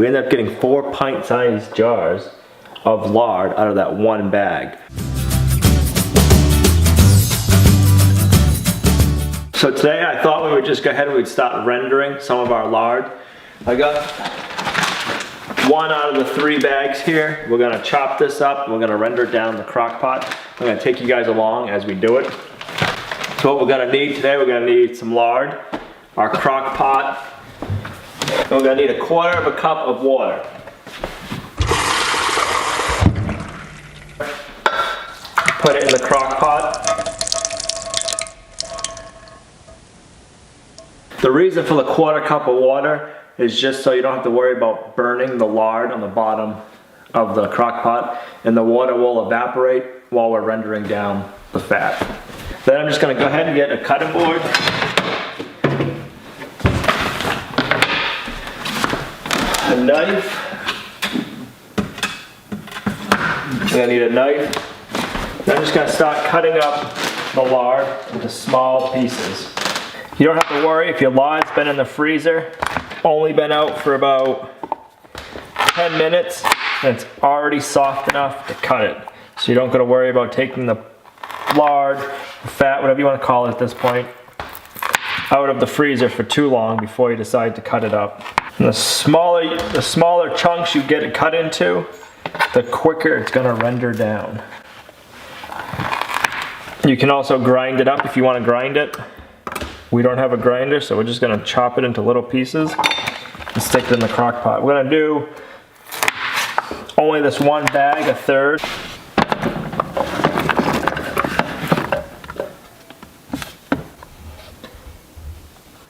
We ended up getting 4 pint-sized jars of lard out of that one bag. So today I thought we would just go ahead and we'd start rendering some of our lard. I got 1 out of the 3 bags here. We're gonna chop this up and we're gonna render it down in the crock pot. I'm gonna take you guys along as we do it. So what we're gonna need today, we're gonna need some lard, our crock pot, and we're gonna need 1/4 cup of water. Put it in the crock pot. The reason for the 1/4 cup of water is just so you don't have to worry about burning the lard on the bottom of the crock pot, and the water will evaporate while we're rendering down the fat. Then I'm just going to go ahead and get a cutting board. A knife. I'm going to need a knife. Then I'm just going to start cutting up the lard into small pieces. You don't have to worry if your lard's been in the freezer, only been out for about 10 minutes, and it's already soft enough to cut it. So you don't got to worry about taking the lard, fat, whatever you want to call it at this point, out of the freezer for too long before you decide to cut it up. And the smaller chunks you get it cut into, the quicker it's going to render down. You can also grind it up if you want to grind it. We don't have a grinder, so we're just going to chop it into little pieces and stick it in the crock pot. We're going to do only this one bag, 1/3.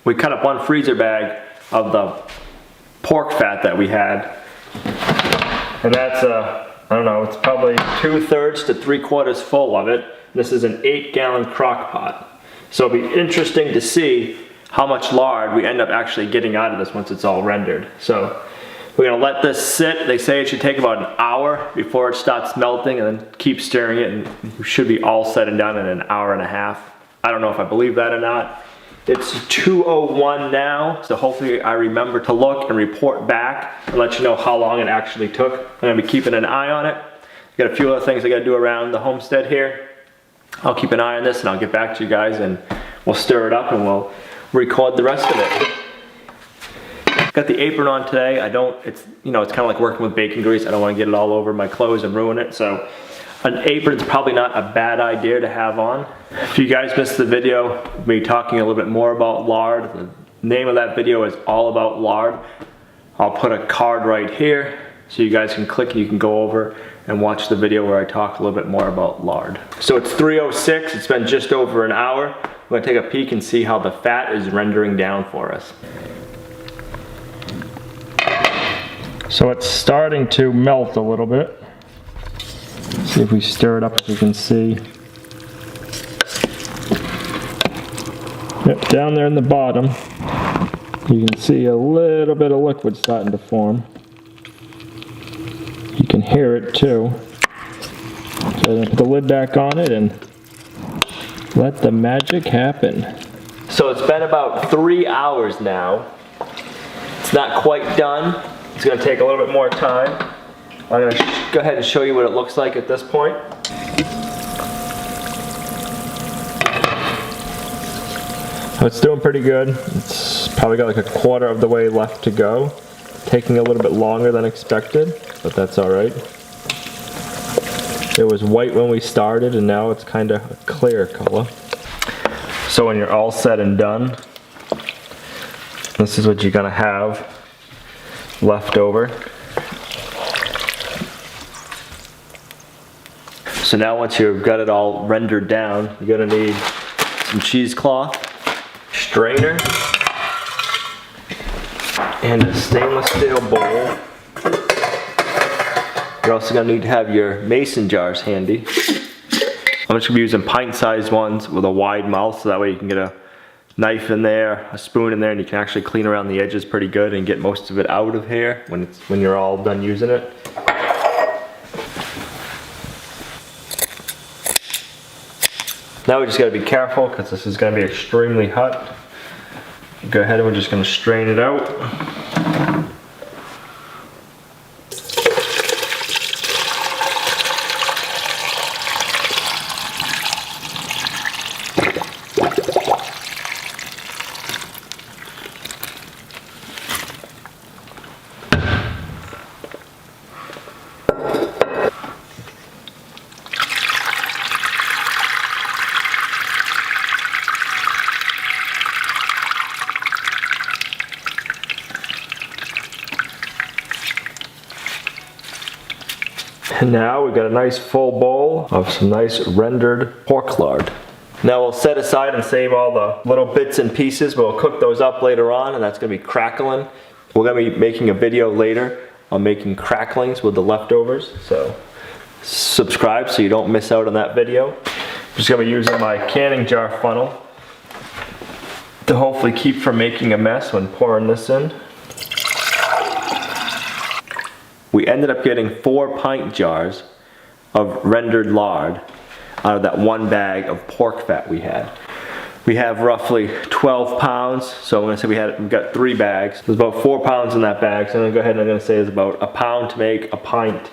We cut up 1 freezer bag of the pork fat that we had. And that's, I don't know, it's probably 2/3 to 3/4 full of it. This is an 8-gallon crock pot. So it'll be interesting to see how much lard we end up actually getting out of this once it's all rendered. So we're gonna let this sit. They say it should take about an hour before it starts melting, and then keep stirring it, and we should be all said and done in an hour and a half. I don't know if I believe that or not. It's 2:01 now, so hopefully I remember to look and report back and let you know how long it actually took. I'm gonna be keeping an eye on it. Got a few other things I gotta do around the homestead here. I'll keep an eye on this and I'll get back to you guys, and we'll stir it up and we'll record the rest of it. Got the apron on today. It's kind of like working with bacon grease. I don't want to get it all over my clothes and ruin it. So an apron's probably not a bad idea to have on. If you guys missed the video, me talking a little bit more about lard, the name of that video is all about lard. I'll put a card right here so you guys can click and you can go over and watch the video where I talk a little bit more about lard. So it's 3:06, it's been just over an hour. I'm gonna take a peek and see how the fat is rendering down for us. So it's starting to melt a little bit. See if we stir it up, as you can see. Yep, down there in the bottom, you can see a little bit of liquid starting to form. You can hear it too. So I'm going to put the lid back on it and let the magic happen. So it's been about 3 hours now. It's not quite done. It's going to take a little bit more time. I'm going to go ahead and show you what it looks like at this point. So it's doing pretty good. It's probably got like 1/4 of the way left to go. Taking a little bit longer than expected, but that's all right. It was white when we started, and now it's kind of a clear color. So when you're all said and done, this is what you're gonna have left over. So now once you've got it all rendered down, you're gonna need some cheesecloth, strainer, and a stainless steel bowl. You're also going to need to have your mason jars handy. I'm just going to be using pint-sized ones with a wide mouth, so that way you can get a knife in there, a spoon in there, and you can actually clean around the edges pretty good and get most of it out of here when you're all done using it. Now we just got to be careful because this is going to be extremely hot. Go ahead and we're just going to strain it out. And now we got a nice full bowl of some nice rendered pork lard. Now we'll set aside and save all the little bits and pieces. We'll cook those up later on, and that's gonna be crackling. We're gonna be making a video later on making cracklings with the leftovers. So subscribe so you don't miss out on that video. I'm just gonna be using my canning jar funnel to hopefully keep from making a mess when pouring this in. We ended up getting 4 pint jars of rendered lard out of that 1 bag of pork fat we had. We have roughly 12 pounds, so I'm gonna say we got 3 bags. There's about 4 pounds in that bag, so I'm gonna go ahead and I'm gonna say it's about a pound to make a pint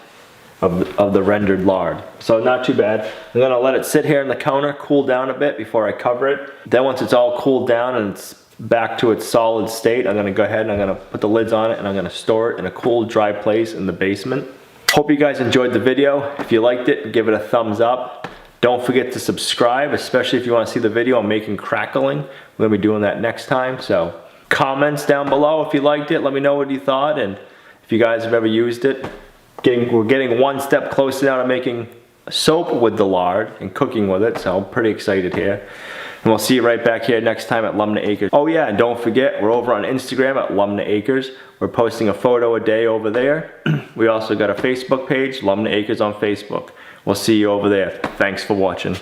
of the rendered lard. So not too bad. I'm gonna let it sit here on the counter, cool down a bit before I cover it. Then once it's all cooled down and it's back to its solid state, I'm gonna go ahead and I'm gonna put the lids on it and I'm gonna store it in a cool, dry place in the basement. Hope you guys enjoyed the video. If you liked it, give it a thumbs up. Don't forget to subscribe, especially if you wanna see the video on making crackling. We're gonna be doing that next time. So comments down below if you liked it. Let me know what you thought, and if you guys have ever used it. We're getting one step closer now to making soap with the lard and cooking with it, so I'm pretty excited here. And we'll see you right back here next time at Lumna Acres. Oh yeah, and don't forget, we're over on Instagram at Lumna Acres. We're posting a photo a day over there. We also got a Facebook page, Lumna Acres on Facebook. We'll see you over there. Thanks for watching.